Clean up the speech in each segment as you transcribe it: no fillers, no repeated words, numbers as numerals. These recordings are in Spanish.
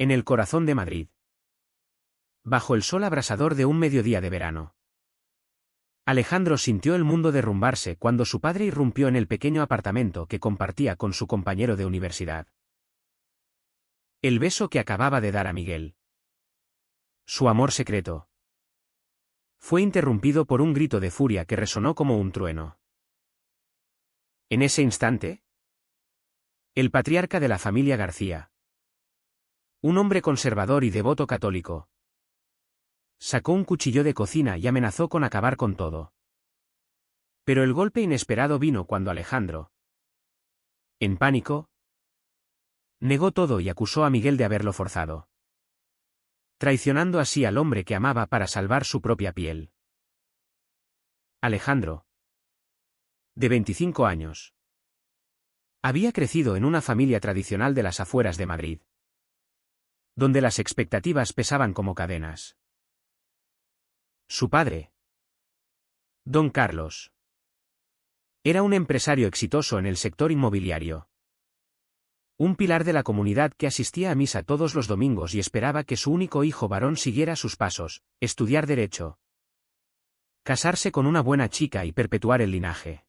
En el corazón de Madrid. Bajo el sol abrasador de un mediodía de verano. Alejandro sintió el mundo derrumbarse cuando su padre irrumpió en el pequeño apartamento que compartía con su compañero de universidad. El beso que acababa de dar a Miguel. Su amor secreto. Fue interrumpido por un grito de furia que resonó como un trueno. En ese instante, el patriarca de la familia García, un hombre conservador y devoto católico, sacó un cuchillo de cocina y amenazó con acabar con todo. Pero el golpe inesperado vino cuando Alejandro, en pánico, negó todo y acusó a Miguel de haberlo forzado, traicionando así al hombre que amaba para salvar su propia piel. Alejandro, de 25 años, había crecido en una familia tradicional de las afueras de Madrid, donde las expectativas pesaban como cadenas. Su padre, don Carlos, era un empresario exitoso en el sector inmobiliario. Un pilar de la comunidad que asistía a misa todos los domingos y esperaba que su único hijo varón siguiera sus pasos, estudiar derecho, casarse con una buena chica y perpetuar el linaje.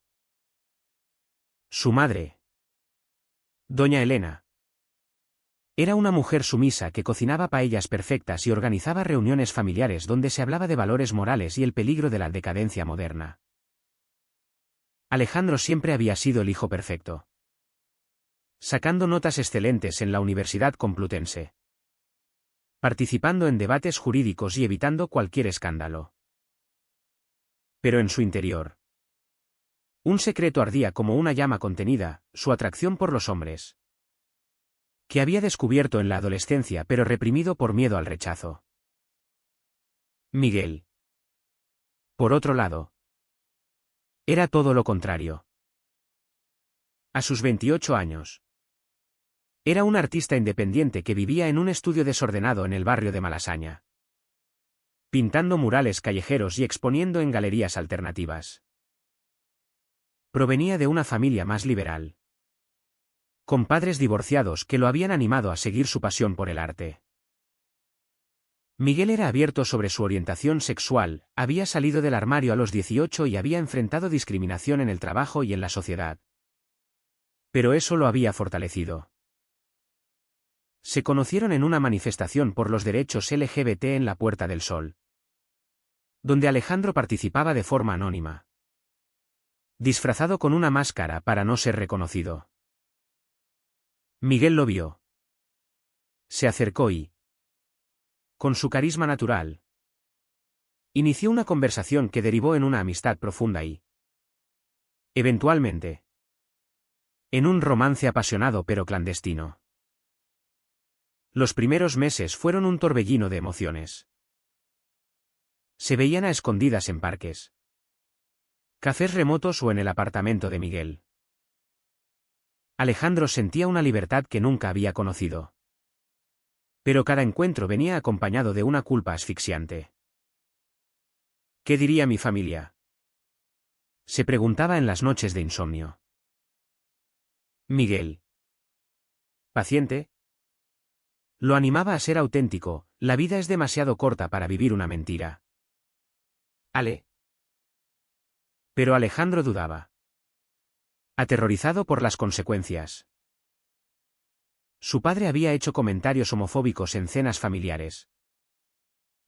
Su madre, doña Elena, era una mujer sumisa que cocinaba paellas perfectas y organizaba reuniones familiares donde se hablaba de valores morales y el peligro de la decadencia moderna. Alejandro siempre había sido el hijo perfecto, sacando notas excelentes en la Universidad Complutense, participando en debates jurídicos y evitando cualquier escándalo. Pero en su interior, un secreto ardía como una llama contenida, su atracción por los hombres, que había descubierto en la adolescencia pero reprimido por miedo al rechazo. Miguel, por otro lado, era todo lo contrario. A sus 28 años, era un artista independiente que vivía en un estudio desordenado en el barrio de Malasaña, pintando murales callejeros y exponiendo en galerías alternativas. Provenía de una familia más liberal, con padres divorciados que lo habían animado a seguir su pasión por el arte. Miguel era abierto sobre su orientación sexual, había salido del armario a los 18 y había enfrentado discriminación en el trabajo y en la sociedad. Pero eso lo había fortalecido. Se conocieron en una manifestación por los derechos LGBT en la Puerta del Sol, donde Alejandro participaba de forma anónima, disfrazado con una máscara para no ser reconocido. Miguel lo vio. Se acercó y, con su carisma natural, inició una conversación que derivó en una amistad profunda y, eventualmente, en un romance apasionado pero clandestino. Los primeros meses fueron un torbellino de emociones. Se veían a escondidas en parques, cafés remotos o en el apartamento de Miguel. Alejandro sentía una libertad que nunca había conocido. Pero cada encuentro venía acompañado de una culpa asfixiante. ¿Qué diría mi familia?, se preguntaba en las noches de insomnio. Miguel, paciente, lo animaba a ser auténtico, la vida es demasiado corta para vivir una mentira. Pero Alejandro dudaba, aterrorizado por las consecuencias. Su padre había hecho comentarios homofóbicos en cenas familiares,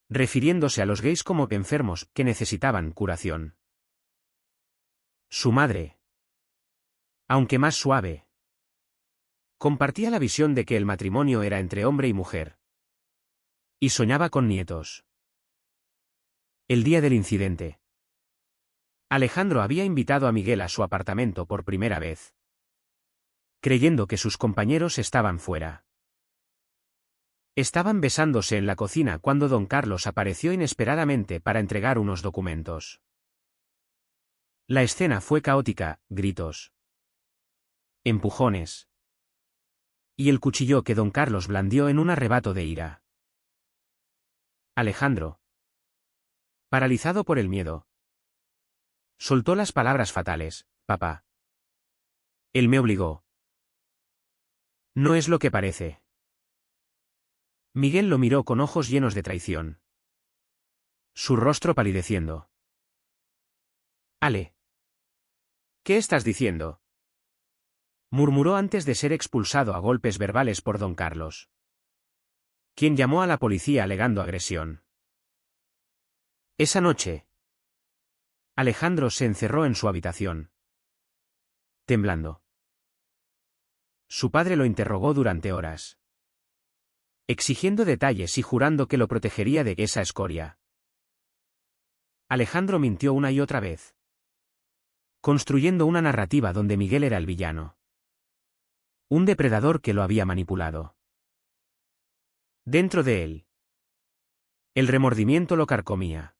refiriéndose a los gays como enfermos que necesitaban curación. Su madre, aunque más suave, compartía la visión de que el matrimonio era entre hombre y mujer, y soñaba con nietos. El día del incidente, Alejandro había invitado a Miguel a su apartamento por primera vez, creyendo que sus compañeros estaban fuera. Estaban besándose en la cocina cuando don Carlos apareció inesperadamente para entregar unos documentos. La escena fue caótica, gritos, empujones, y el cuchillo que don Carlos blandió en un arrebato de ira. Alejandro, paralizado por el miedo, soltó las palabras fatales: papá. Él me obligó. No es lo que parece. Miguel lo miró con ojos llenos de traición. Su rostro palideciendo. Ale. ¿Qué estás diciendo? Murmuró antes de ser expulsado a golpes verbales por don Carlos, quien llamó a la policía alegando agresión. Esa noche, Alejandro se encerró en su habitación, temblando. Su padre lo interrogó durante horas, exigiendo detalles y jurando que lo protegería de esa escoria. Alejandro mintió una y otra vez, construyendo una narrativa donde Miguel era el villano, un depredador que lo había manipulado. Dentro de él, el remordimiento lo carcomía.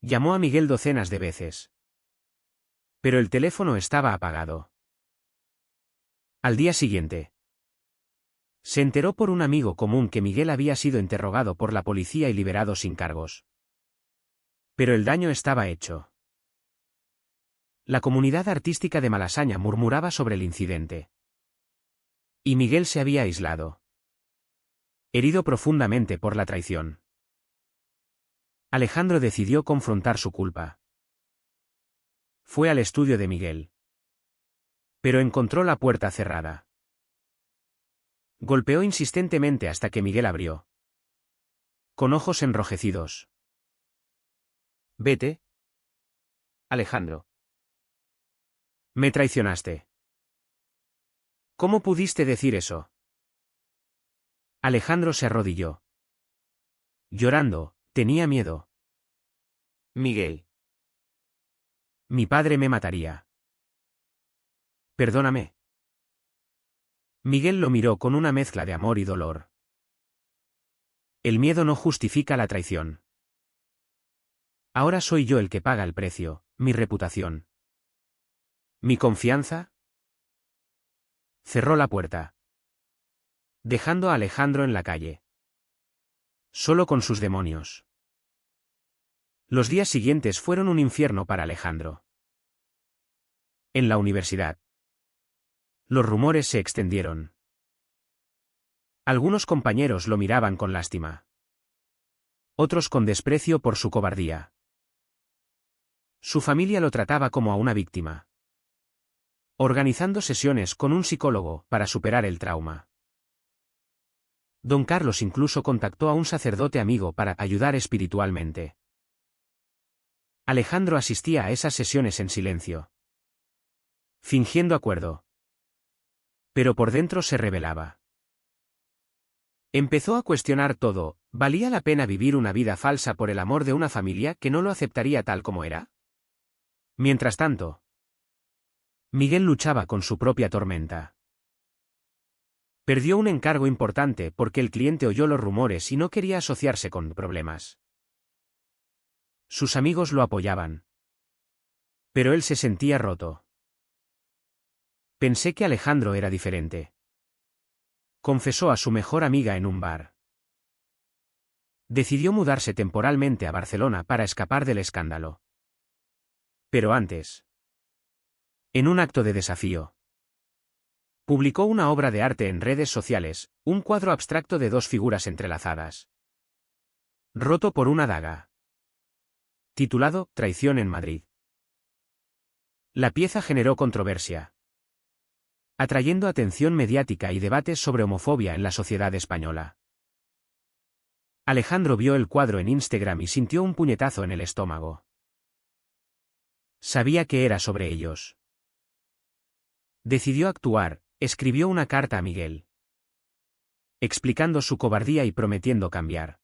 Llamó a Miguel docenas de veces, pero el teléfono estaba apagado. Al día siguiente, se enteró por un amigo común que Miguel había sido interrogado por la policía y liberado sin cargos. Pero el daño estaba hecho. La comunidad artística de Malasaña murmuraba sobre el incidente. Y Miguel se había aislado, herido profundamente por la traición. Alejandro decidió confrontar su culpa. Fue al estudio de Miguel, pero encontró la puerta cerrada. Golpeó insistentemente hasta que Miguel abrió, con ojos enrojecidos. Vete, Alejandro. Me traicionaste. ¿Cómo pudiste decir eso? Alejandro se arrodilló, llorando, tenía miedo. Miguel. Mi padre me mataría. Perdóname. Miguel lo miró con una mezcla de amor y dolor. El miedo no justifica la traición. Ahora soy yo el que paga el precio, mi reputación. ¿Mi confianza? Cerró la puerta, dejando a Alejandro en la calle, solo con sus demonios. Los días siguientes fueron un infierno para Alejandro. En la universidad, los rumores se extendieron. Algunos compañeros lo miraban con lástima, otros con desprecio por su cobardía. Su familia lo trataba como a una víctima, organizando sesiones con un psicólogo para superar el trauma. Don Carlos incluso contactó a un sacerdote amigo para ayudar espiritualmente. Alejandro asistía a esas sesiones en silencio, fingiendo acuerdo. Pero por dentro se rebelaba. Empezó a cuestionar todo. ¿Valía la pena vivir una vida falsa por el amor de una familia que no lo aceptaría tal como era? Mientras tanto, Miguel luchaba con su propia tormenta. Perdió un encargo importante porque el cliente oyó los rumores y no quería asociarse con problemas. Sus amigos lo apoyaban, pero él se sentía roto. Pensé que Alejandro era diferente, confesó a su mejor amiga en un bar. Decidió mudarse temporalmente a Barcelona para escapar del escándalo. Pero antes, en un acto de desafío, publicó una obra de arte en redes sociales, un cuadro abstracto de dos figuras entrelazadas, roto por una daga, titulado Traición en Madrid. La pieza generó controversia, atrayendo atención mediática y debates sobre homofobia en la sociedad española. Alejandro vio el cuadro en Instagram y sintió un puñetazo en el estómago. Sabía que era sobre ellos. Decidió actuar, escribió una carta a Miguel, explicando su cobardía y prometiendo cambiar.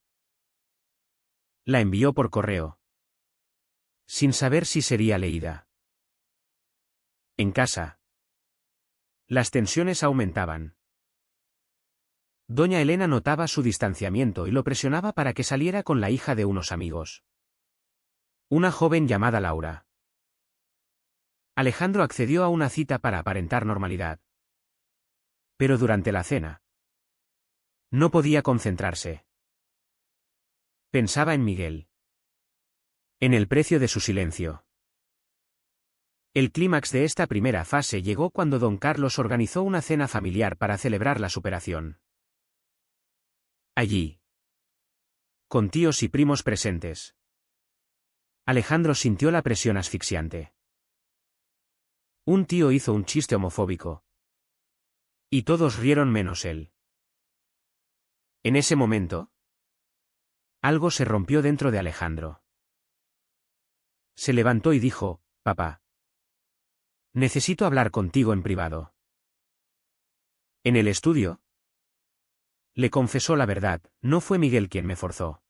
La envió por correo, sin saber si sería leída. En casa, las tensiones aumentaban. Doña Elena notaba su distanciamiento y lo presionaba para que saliera con la hija de unos amigos, una joven llamada Laura. Alejandro accedió a una cita para aparentar normalidad. Pero durante la cena, no podía concentrarse. Pensaba en Miguel, en el precio de su silencio. El clímax de esta primera fase llegó cuando don Carlos organizó una cena familiar para celebrar la superación. Allí. Con tíos y primos presentes. Alejandro sintió la presión asfixiante. Un tío hizo un chiste homofóbico. Y todos rieron menos él. En ese momento, algo se rompió dentro de Alejandro. Se levantó y dijo: «Papá. Necesito hablar contigo en privado». En el estudio, le confesó la verdad: no fue Miguel quien me forzó.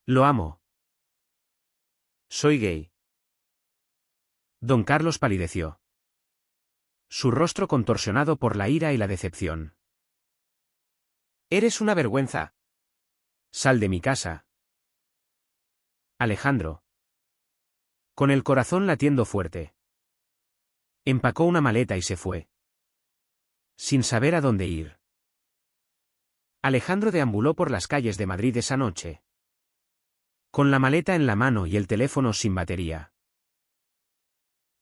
Lo amo. Soy gay. Don Carlos palideció. Su rostro contorsionado por la ira y la decepción. Eres una vergüenza. Sal de mi casa. Alejandro. Con el corazón latiendo fuerte. Empacó una maleta y se fue. Sin saber a dónde ir. Alejandro deambuló por las calles de Madrid esa noche. Con la maleta en la mano y el teléfono sin batería.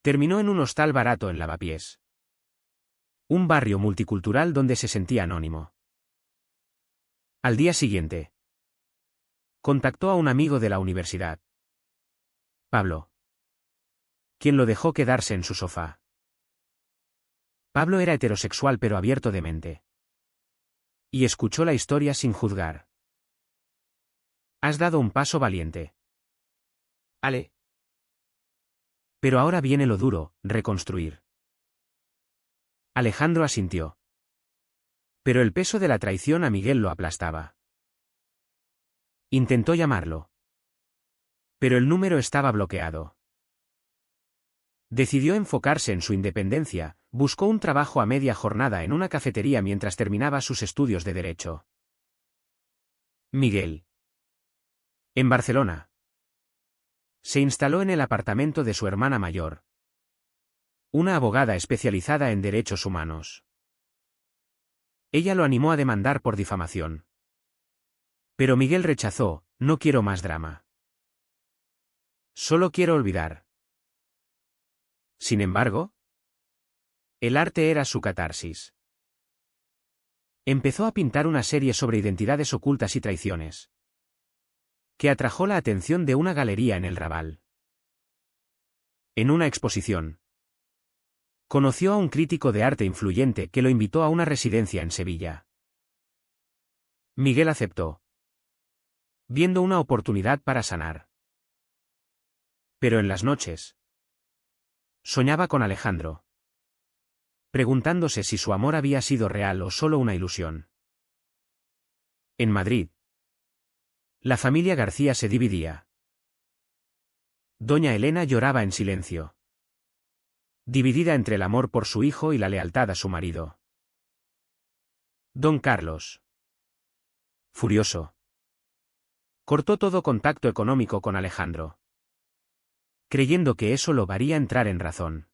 Terminó en un hostal barato en Lavapiés. Un barrio multicultural donde se sentía anónimo. Al día siguiente, contactó a un amigo de la universidad. Pablo. Quien lo dejó quedarse en su sofá. Pablo era heterosexual pero abierto de mente. Y escuchó la historia sin juzgar. Has dado un paso valiente. Ale. Pero ahora viene lo duro, reconstruir. Alejandro asintió. Pero el peso de la traición a Miguel lo aplastaba. Intentó llamarlo. Pero el número estaba bloqueado. Decidió enfocarse en su independencia, buscó un trabajo a media jornada en una cafetería mientras terminaba sus estudios de Derecho. Miguel. En Barcelona. Se instaló en el apartamento de su hermana mayor. Una abogada especializada en derechos humanos. Ella lo animó a demandar por difamación. Pero Miguel rechazó: no quiero más drama. Solo quiero olvidar. Sin embargo, el arte era su catarsis. Empezó a pintar una serie sobre identidades ocultas y traiciones, que atrajo la atención de una galería en el Raval. En una exposición, conoció a un crítico de arte influyente que lo invitó a una residencia en Sevilla. Miguel aceptó, viendo una oportunidad para sanar. Pero en las noches, soñaba con Alejandro, preguntándose si su amor había sido real o solo una ilusión. En Madrid, la familia García se dividía. Doña Elena lloraba en silencio, dividida entre el amor por su hijo y la lealtad a su marido. Don Carlos, furioso, cortó todo contacto económico con Alejandro, creyendo que eso lo haría entrar en razón.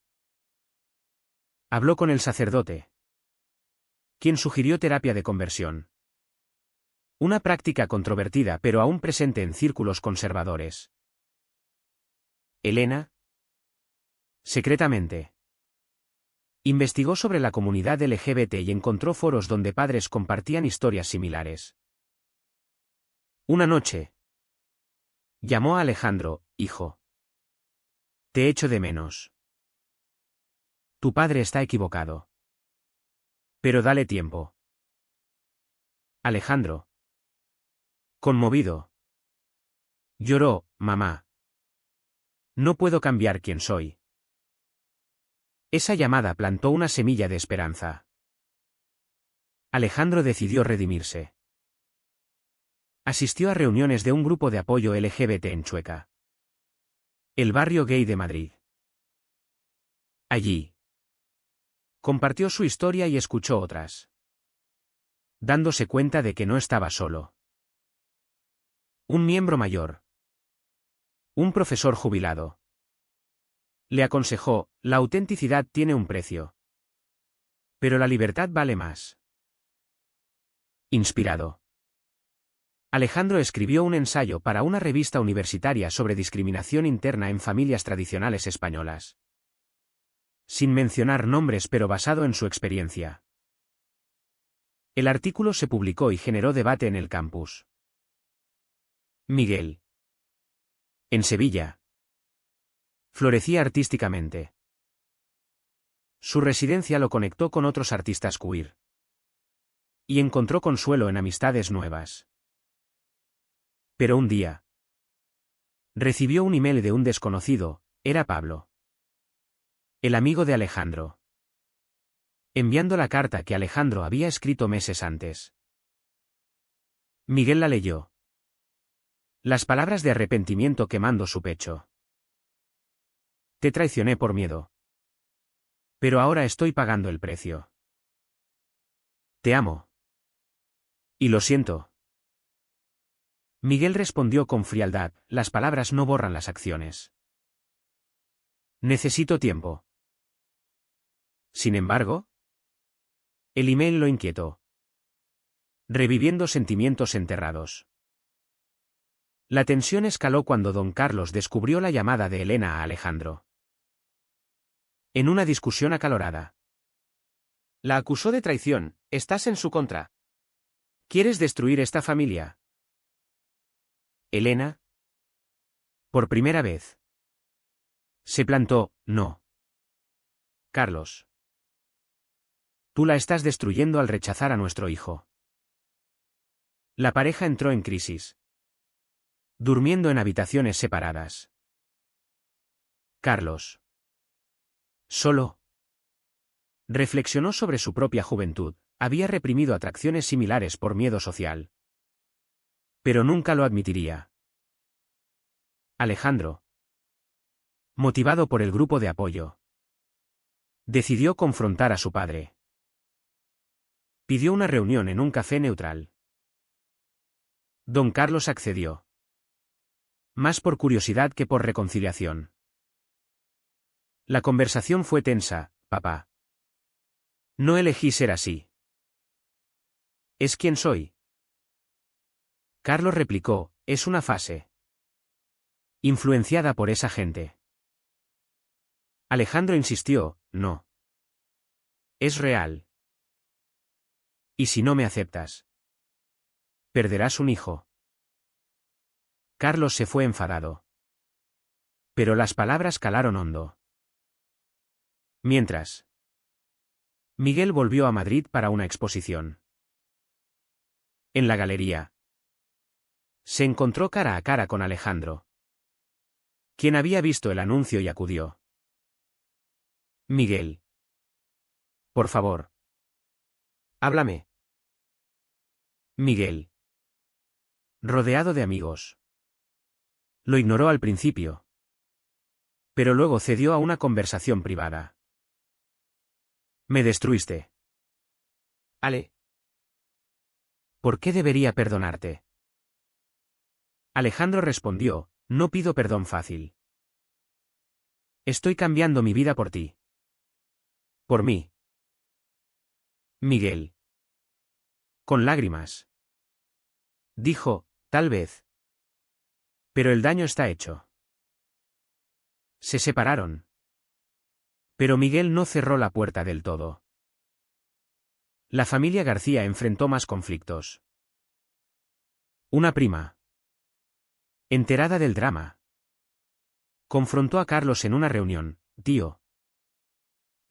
Habló con el sacerdote, quien sugirió terapia de conversión. Una práctica controvertida pero aún presente en círculos conservadores. Elena, secretamente, investigó sobre la comunidad LGBT y encontró foros donde padres compartían historias similares. Una noche, llamó a Alejandro: hijo. Te echo de menos. Tu padre está equivocado. Pero dale tiempo. Alejandro, conmovido, lloró: mamá. No puedo cambiar quién soy. Esa llamada plantó una semilla de esperanza. Alejandro decidió redimirse. Asistió a reuniones de un grupo de apoyo LGBT en Chueca, el barrio gay de Madrid. Allí, compartió su historia y escuchó otras, dándose cuenta de que no estaba solo. Un miembro mayor, un profesor jubilado, le aconsejó: la autenticidad tiene un precio, pero la libertad vale más. Inspirado, Alejandro escribió un ensayo para una revista universitaria sobre discriminación interna en familias tradicionales españolas. Sin mencionar nombres pero basado en su experiencia. El artículo se publicó y generó debate en el campus. Miguel. En Sevilla. Florecía artísticamente. Su residencia lo conectó con otros artistas queer. Y encontró consuelo en amistades nuevas. Pero un día recibió un email de un desconocido, era Pablo, el amigo de Alejandro, enviando la carta que Alejandro había escrito meses antes. Miguel la leyó. Las palabras de arrepentimiento quemando su pecho. Te traicioné por miedo. Pero ahora estoy pagando el precio. Te amo. Y lo siento. Miguel respondió con frialdad, las palabras no borran las acciones. Necesito tiempo. Sin embargo, el email lo inquietó. Reviviendo sentimientos enterrados. La tensión escaló cuando don Carlos descubrió la llamada de Elena a Alejandro. En una discusión acalorada. La acusó de traición, estás en su contra. ¿Quieres destruir esta familia? Elena. Por primera vez. Se plantó, no. Carlos. Tú la estás destruyendo al rechazar a nuestro hijo. La pareja entró en crisis. Durmiendo en habitaciones separadas. Carlos. Solo. Reflexionó sobre su propia juventud, había reprimido atracciones similares por miedo social. Pero nunca lo admitiría. Alejandro. Motivado por el grupo de apoyo. Decidió confrontar a su padre. Pidió una reunión en un café neutral. Don Carlos accedió. Más por curiosidad que por reconciliación. La conversación fue tensa, papá. No elegí ser así. Es quien soy. Carlos replicó, es una fase. Influenciada por esa gente. Alejandro insistió, no. Es real. ¿Y si no me aceptas? Perderás un hijo. Carlos se fue enfadado. Pero las palabras calaron hondo. Mientras, Miguel volvió a Madrid para una exposición. En la galería, se encontró cara a cara con Alejandro, quien había visto el anuncio y acudió. Miguel. Por favor. Háblame. Miguel. Rodeado de amigos. Lo ignoró al principio. Pero luego cedió a una conversación privada. Me destruiste. Ale. ¿Por qué debería perdonarte? Alejandro respondió, no pido perdón fácil. Estoy cambiando mi vida por ti. Por mí. Miguel. Con lágrimas. Dijo, tal vez. Pero el daño está hecho. Se separaron. Pero Miguel no cerró la puerta del todo. La familia García enfrentó más conflictos. Una prima, enterada del drama, confrontó a Carlos en una reunión, tío.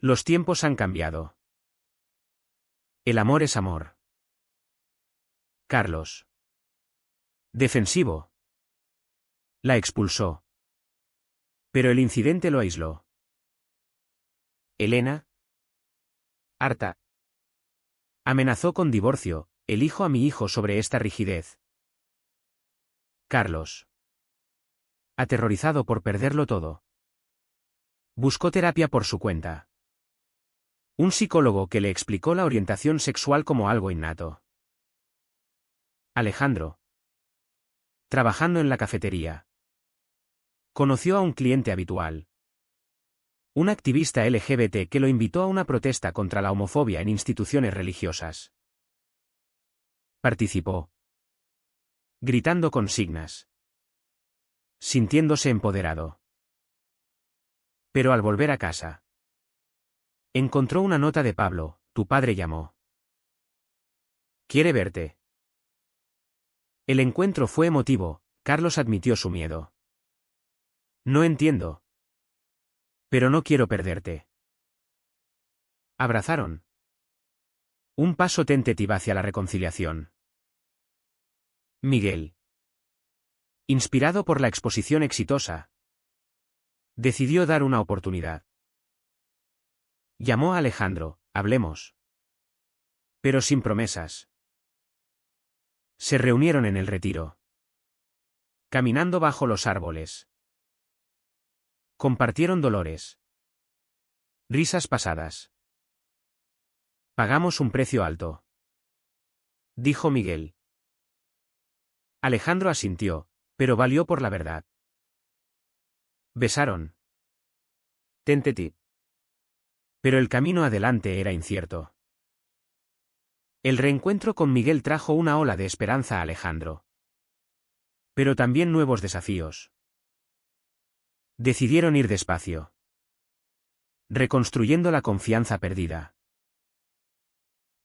Los tiempos han cambiado. El amor es amor. Carlos. Defensivo. La expulsó. Pero el incidente lo aisló. Elena. Harta. Amenazó con divorcio, elijo a mi hijo sobre esta rigidez. Carlos. Aterrorizado por perderlo todo. Buscó terapia por su cuenta. Un psicólogo que le explicó la orientación sexual como algo innato. Alejandro. Trabajando en la cafetería. Conoció a un cliente habitual. Un activista LGBT que lo invitó a una protesta contra la homofobia en instituciones religiosas. Participó. Gritando consignas. Sintiéndose empoderado. Pero al volver a casa, encontró una nota de Pablo, tu padre llamó. Quiere verte. El encuentro fue emotivo, Carlos admitió su miedo. No entiendo. Pero no quiero perderte. Abrazaron. Un paso tentativo hacia la reconciliación. Miguel, inspirado por la exposición exitosa, decidió dar una oportunidad. Llamó a Alejandro, hablemos. Pero sin promesas. Se reunieron en el retiro. Caminando bajo los árboles. Compartieron dolores. Risas pasadas. Pagamos un precio alto, dijo Miguel. Alejandro asintió, pero valió por la verdad. Besaron. Tenteti. Pero el camino adelante era incierto. El reencuentro con Miguel trajo una ola de esperanza a Alejandro. Pero también nuevos desafíos. Decidieron ir despacio. Reconstruyendo la confianza perdida.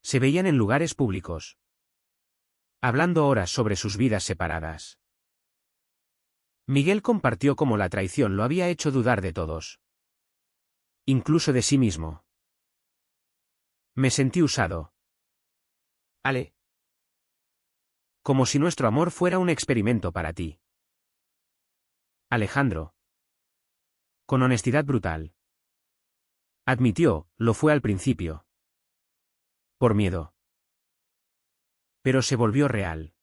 Se veían en lugares públicos. Hablando horas sobre sus vidas separadas. Miguel compartió cómo la traición lo había hecho dudar de todos. Incluso de sí mismo. Me sentí usado. Ale. Como si nuestro amor fuera un experimento para ti. Alejandro. Con honestidad brutal. Admitió, lo fue al principio. Por miedo. Pero se volvió real.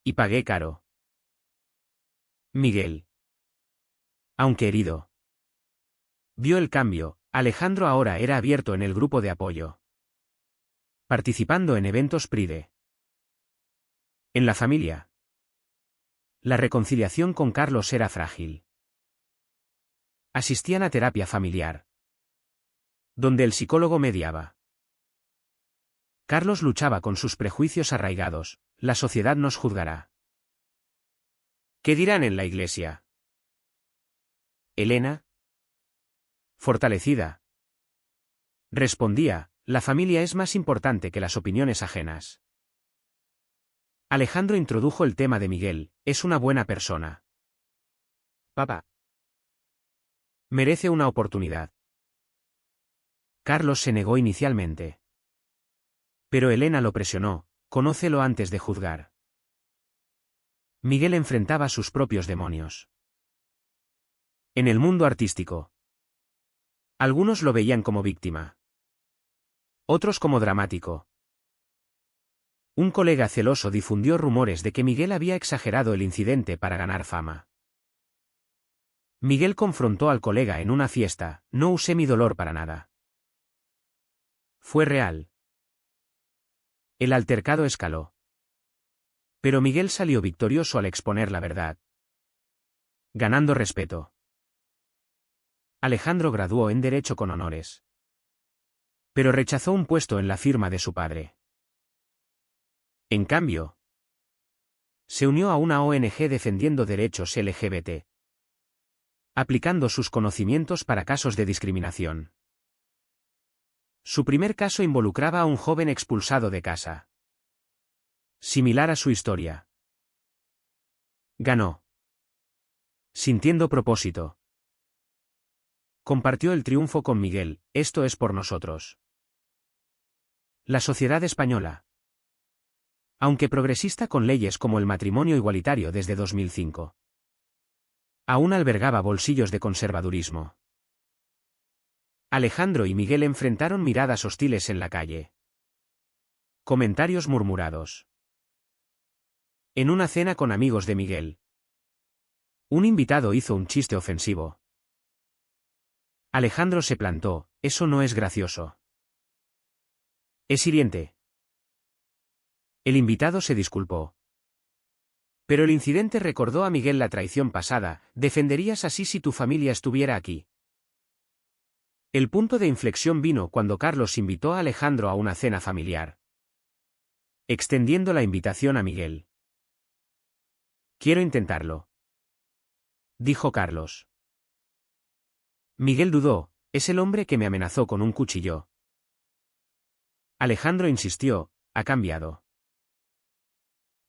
Y pagué caro. Miguel. Aunque herido. Vio el cambio, Alejandro ahora era abierto en el grupo de apoyo. Participando en eventos Pride. En la familia. La reconciliación con Carlos era frágil. Asistían a terapia familiar. Donde el psicólogo mediaba. Carlos luchaba con sus prejuicios arraigados, la sociedad nos juzgará. ¿Qué dirán en la iglesia? Elena. Fortalecida. Respondía, la familia es más importante que las opiniones ajenas. Alejandro introdujo el tema de Miguel, es una buena persona. Papá. Merece una oportunidad. Carlos se negó inicialmente. Pero Elena lo presionó, conócelo antes de juzgar. Miguel enfrentaba sus propios demonios. En el mundo artístico. Algunos lo veían como víctima. Otros como dramático. Un colega celoso difundió rumores de que Miguel había exagerado el incidente para ganar fama. Miguel confrontó al colega en una fiesta, no usé mi dolor para nada. Fue real. El altercado escaló. Pero Miguel salió victorioso al exponer la verdad. Ganando respeto. Alejandro graduó en Derecho con honores. Pero rechazó un puesto en la firma de su padre. En cambio, se unió a una ONG defendiendo derechos LGBT. Aplicando sus conocimientos para casos de discriminación. Su primer caso involucraba a un joven expulsado de casa. Similar a su historia. Ganó. Sintiendo propósito. Compartió el triunfo con Miguel, esto es por nosotros. La sociedad española. Aunque progresista con leyes como el matrimonio igualitario desde 2005. Aún albergaba bolsillos de conservadurismo. Alejandro y Miguel enfrentaron miradas hostiles en la calle. Comentarios murmurados. En una cena con amigos de Miguel. Un invitado hizo un chiste ofensivo. Alejandro se plantó, eso no es gracioso. Es hiriente. El invitado se disculpó. Pero el incidente recordó a Miguel la traición pasada, ¿defenderías así si tu familia estuviera aquí? El punto de inflexión vino cuando Carlos invitó a Alejandro a una cena familiar. Extendiendo la invitación a Miguel. Quiero intentarlo. Dijo Carlos. Miguel dudó, es el hombre que me amenazó con un cuchillo. Alejandro insistió, ha cambiado.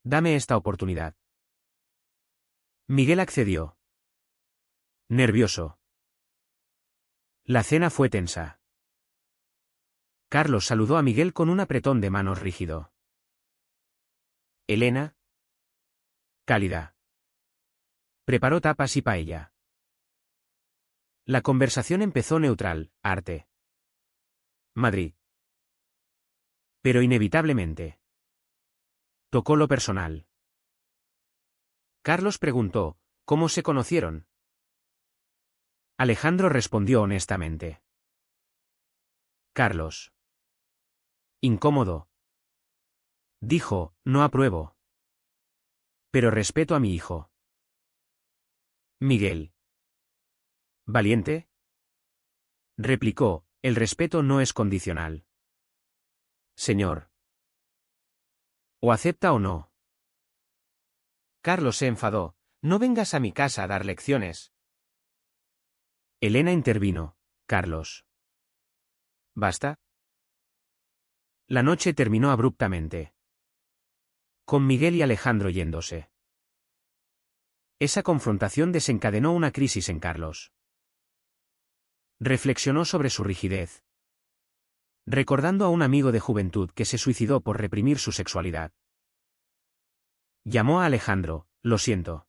Dame esta oportunidad. Miguel accedió. Nervioso. La cena fue tensa. Carlos saludó a Miguel con un apretón de manos rígido. Elena, cálida. Preparó tapas y paella. La conversación empezó neutral, arte. Madrid. Pero inevitablemente tocó lo personal. Carlos preguntó, ¿cómo se conocieron? Alejandro respondió honestamente. Carlos. Incómodo. Dijo, no apruebo. Pero respeto a mi hijo. Miguel. ¿Valiente? Replicó, el respeto no es condicional. Señor. O acepta o no. Carlos se enfadó, no vengas a mi casa a dar lecciones. Elena intervino, Carlos. ¿Basta? La noche terminó abruptamente. Con Miguel y Alejandro yéndose. Esa confrontación desencadenó una crisis en Carlos. Reflexionó sobre su rigidez. Recordando a un amigo de juventud que se suicidó por reprimir su sexualidad. Llamó a Alejandro, lo siento.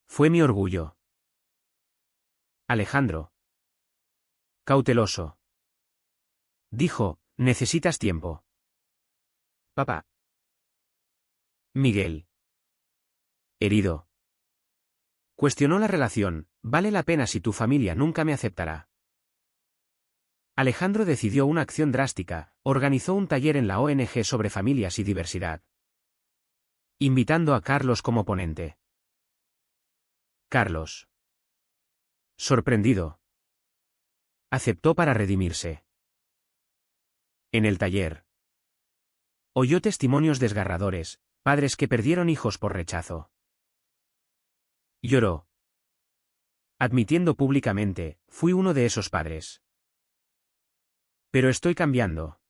Fue mi orgullo. Alejandro. Cauteloso. Dijo, necesitas tiempo. Papá. Miguel. Herido. Cuestionó la relación, vale la pena si tu familia nunca me aceptará. Alejandro decidió una acción drástica, organizó un taller en la ONG sobre familias y diversidad. Invitando a Carlos como ponente. Carlos. Sorprendido. Aceptó para redimirse. En el taller. Oyó testimonios desgarradores, padres que perdieron hijos por rechazo. Lloró. Admitiendo públicamente, fui uno de esos padres. Pero estoy cambiando.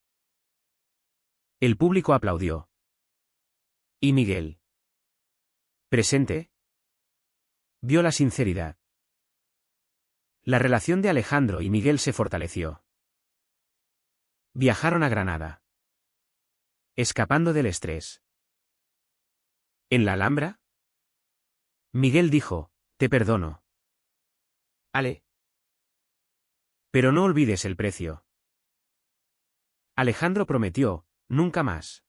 El público aplaudió. ¿Y Miguel? ¿Presente? Vio la sinceridad. La relación de Alejandro y Miguel se fortaleció. Viajaron a Granada. Escapando del estrés. ¿En la Alhambra? Miguel dijo, te perdono. Ale. Pero no olvides el precio. Alejandro prometió, nunca más.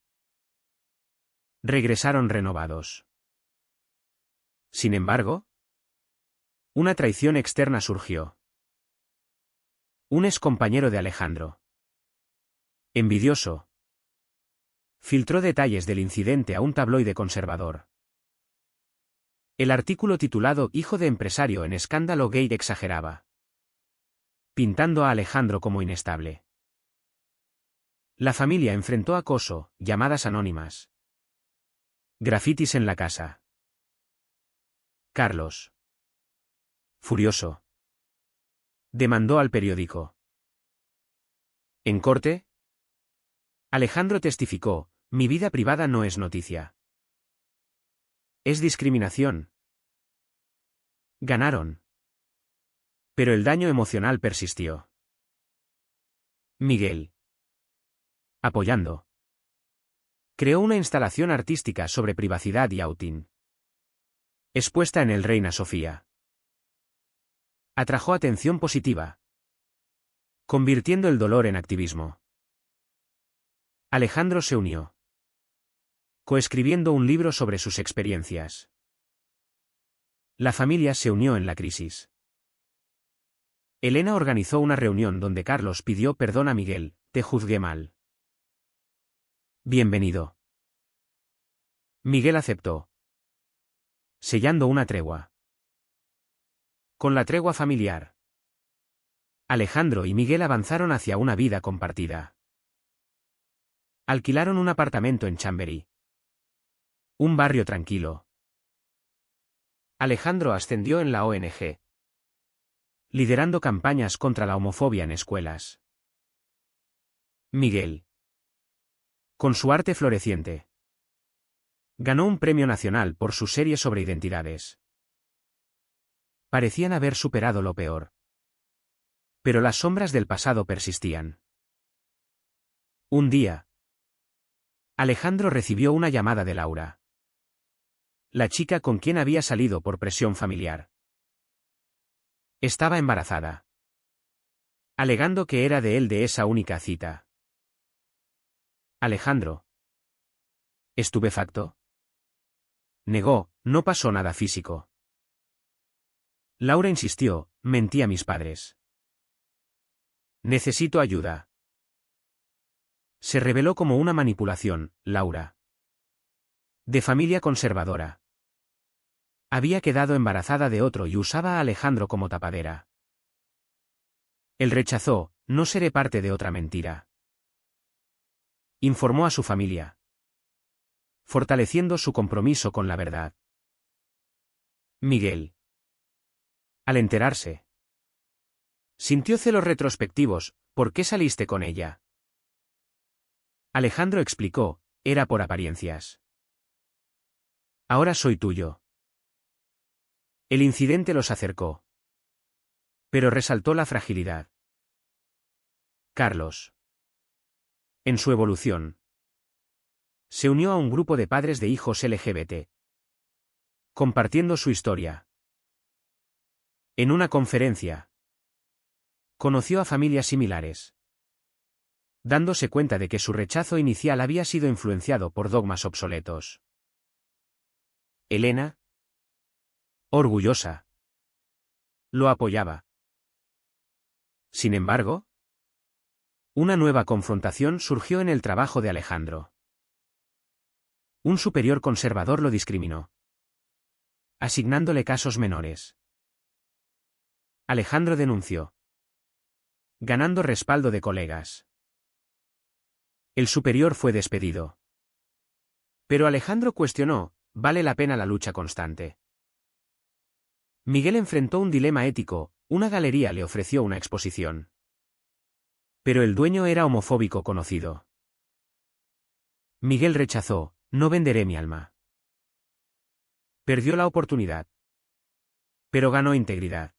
Regresaron renovados. Sin embargo, una traición externa surgió. Un excompañero de Alejandro. Envidioso. Filtró detalles del incidente a un tabloide conservador. El artículo titulado Hijo de empresario en escándalo gay exageraba. Pintando a Alejandro como inestable. La familia enfrentó acoso, llamadas anónimas. Grafitis en la casa. Carlos. Furioso. Demandó al periódico. En corte, Alejandro testificó, mi vida privada no es noticia. Es discriminación. Ganaron. Pero el daño emocional persistió. Miguel. Apoyando. Creó una instalación artística sobre privacidad y outing. Expuesta en el Reina Sofía. Atrajo atención positiva. Convirtiendo el dolor en activismo. Alejandro se unió. Coescribiendo un libro sobre sus experiencias. La familia se unió en la crisis. Elena organizó una reunión donde Carlos pidió perdón a Miguel, te juzgué mal. Bienvenido. Miguel aceptó. Sellando una tregua. Con la tregua familiar. Alejandro y Miguel avanzaron hacia una vida compartida. Alquilaron un apartamento en Chamberí. Un barrio tranquilo. Alejandro ascendió en la ONG. Liderando campañas contra la homofobia en escuelas. Miguel. Con su arte floreciente. Ganó un premio nacional por su serie sobre identidades. Parecían haber superado lo peor. Pero las sombras del pasado persistían. Un día, Alejandro recibió una llamada de Laura. La chica con quien había salido por presión familiar. Estaba embarazada. Alegando que era de él de esa única cita. Alejandro. Estupefacto. Negó, no pasó nada físico. Laura insistió, mentí a mis padres. Necesito ayuda. Se reveló como una manipulación, Laura. De familia conservadora. Había quedado embarazada de otro y usaba a Alejandro como tapadera. Él rechazó, no seré parte de otra mentira. Informó a su familia. Fortaleciendo su compromiso con la verdad. Miguel. Al enterarse. Sintió celos retrospectivos, ¿por qué saliste con ella? Alejandro explicó, era por apariencias. Ahora soy tuyo. El incidente los acercó. Pero resaltó la fragilidad. Carlos. En su evolución. Se unió a un grupo de padres de hijos LGBT. Compartiendo su historia. En una conferencia. Conoció a familias similares. Dándose cuenta de que su rechazo inicial había sido influenciado por dogmas obsoletos. Elena. Orgullosa. Lo apoyaba. Sin embargo, una nueva confrontación surgió en el trabajo de Alejandro. Un superior conservador lo discriminó, asignándole casos menores. Alejandro denunció, ganando respaldo de colegas. El superior fue despedido. Pero Alejandro cuestionó, ¿vale la pena la lucha constante? Miguel enfrentó un dilema ético, una galería le ofreció una exposición. Pero el dueño era homofóbico conocido. Miguel rechazó, no venderé mi alma. Perdió la oportunidad. Pero ganó integridad.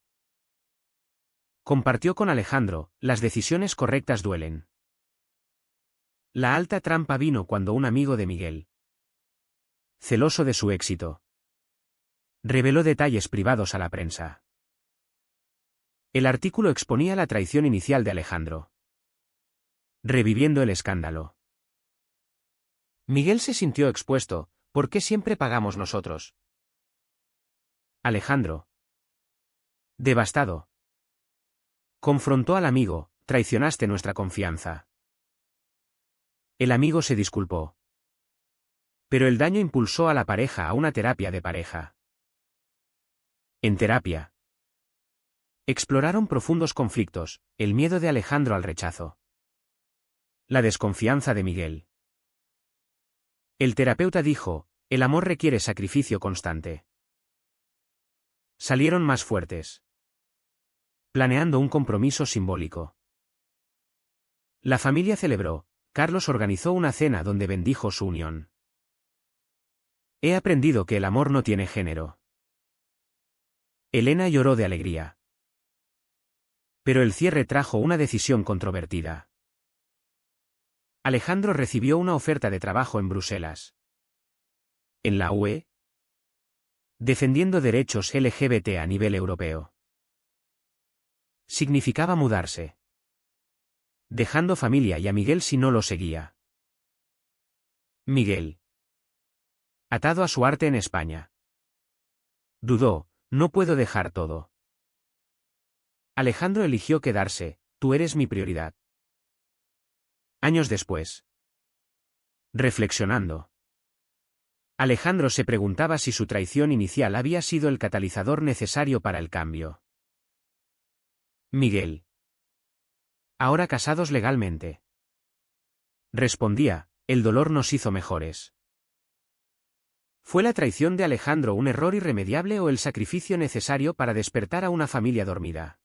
Compartió con Alejandro, las decisiones correctas duelen. La alta trampa vino cuando un amigo de Miguel, celoso de su éxito, reveló detalles privados a la prensa. El artículo exponía la traición inicial de Alejandro, reviviendo el escándalo. Miguel se sintió expuesto, ¿por qué siempre pagamos nosotros? Alejandro, devastado, confrontó al amigo, traicionaste nuestra confianza. El amigo se disculpó. Pero el daño impulsó a la pareja a una terapia de pareja. En terapia, exploraron profundos conflictos, el miedo de Alejandro al rechazo, la desconfianza de Miguel. El terapeuta dijo, el amor requiere sacrificio constante. Salieron más fuertes, planeando un compromiso simbólico. La familia celebró, Carlos organizó una cena donde bendijo su unión. He aprendido que el amor no tiene género. Elena lloró de alegría. Pero el cierre trajo una decisión controvertida. Alejandro recibió una oferta de trabajo en Bruselas. En la UE, defendiendo derechos LGBT a nivel europeo. Significaba mudarse, dejando familia y a Miguel si no lo seguía. Miguel, atado a su arte en España, dudó, no puedo dejar todo. Alejandro eligió quedarse, tú eres mi prioridad. Años después, reflexionando, Alejandro se preguntaba si su traición inicial había sido el catalizador necesario para el cambio. Miguel. Ahora casados legalmente. Respondía, el dolor nos hizo mejores. ¿Fue la traición de Alejandro un error irremediable o el sacrificio necesario para despertar a una familia dormida?